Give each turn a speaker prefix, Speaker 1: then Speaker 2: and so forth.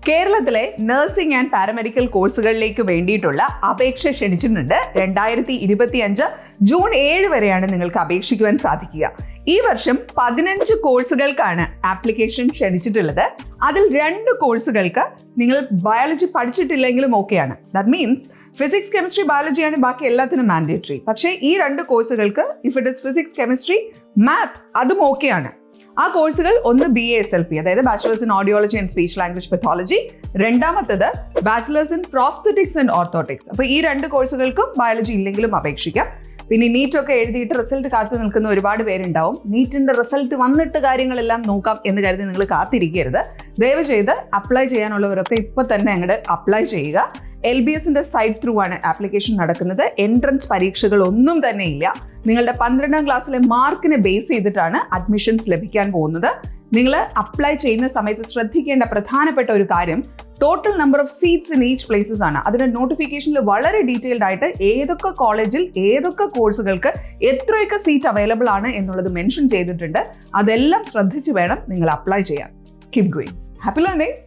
Speaker 1: കേരളത്തിലെ nursing and paramedical കോഴ്സുകളിലേക്ക് വേണ്ടിയിട്ടുള്ള അപേക്ഷ ക്ഷണിച്ചിട്ടുണ്ട്. 2025 ജൂൺ 7 വരെയാണ് നിങ്ങൾക്ക് അപേക്ഷിക്കുവാൻ സാധിക്കുക. ഈ വർഷം 15 കോഴ്സുകൾക്കാണ് ആപ്ലിക്കേഷൻ ക്ഷണിച്ചിട്ടുള്ളത്. അതിൽ 2 കോഴ്സുകൾക്ക് നിങ്ങൾ ബയോളജി പഠിച്ചിട്ടില്ലെങ്കിലും ഓക്കെയാണ്. ദാറ്റ് മീൻസ് ഫിസിക്സ്, കെമിസ്ട്രി, ബയോളജിയാണ് ബാക്കി എല്ലാത്തിനും മാൻഡേറ്ററി. പക്ഷേ ഈ 2 കോഴ്സുകൾക്ക് if it is physics, chemistry, math അതും ഓക്കെയാണ്. ആ കോഴ്സുകൾ ഒന്ന് BASLP, അതായത് bachelors in audiology and speech language pathology, രണ്ടാമത്തത് bachelors in prosthetics and orthotics. അപ്പോൾ ഈ 2 കോഴ്സുകൾക്കും ബയോളജി ഇല്ലെങ്കിലും അപേക്ഷിക്കാം. പിന്നെ നീറ്റൊക്കെ എഴുതിയിട്ട് റിസൾട്ട് കാത്തു നിൽക്കുന്ന ഒരുപാട് പേരുണ്ടാവും. നീറ്റിന്റെ റിസൾട്ട് വന്നിട്ട് കാര്യങ്ങളെല്ലാം നോക്കാം എന്ന് കരുതി നിങ്ങൾ കാത്തിരിക്കരുത്. ദയവ് ചെയ്ത് അപ്ലൈ ചെയ്യാനുള്ളവരൊക്കെ ഇപ്പോൾ തന്നെ അങ്ങോട്ട് അപ്ലൈ ചെയ്യുക. LBSന്റെ സൈറ്റ് ത്രൂ ആണ് ആപ്ലിക്കേഷൻ നടക്കുന്നത്. എൻട്രൻസ് പരീക്ഷകൾ ഒന്നും തന്നെ ഇല്ല. നിങ്ങളുടെ 12ാം ക്ലാസ്സിലെ മാർക്കിനെ ബേസ് ചെയ്തിട്ടാണ് അഡ്മിഷൻസ് ലഭിക്കാൻ പോകുന്നത്. നിങ്ങൾ അപ്ലൈ ചെയ്യുന്ന സമയത്ത് ശ്രദ്ധിക്കേണ്ട പ്രധാനപ്പെട്ട ഒരു കാര്യം total number of seats in each places ആണ്. അതിന്റെ നോട്ടിഫിക്കേഷനിൽ വളരെ ഡീറ്റെയിൽഡ് ആയിട്ട് ഏതൊക്കെ കോളേജിൽ ഏതൊക്കെ കോഴ്സുകൾക്ക് എത്രയൊക്കെ സീറ്റ് അവൈലബിൾ ആണ് എന്നുള്ളത് മെൻഷൻ ചെയ്തിട്ടുണ്ട്. അതെല്ലാം ശ്രദ്ധിച്ച് വേണം നിങ്ങൾ അപ്ലൈ ചെയ്യാൻ. Keep going. Happy learning.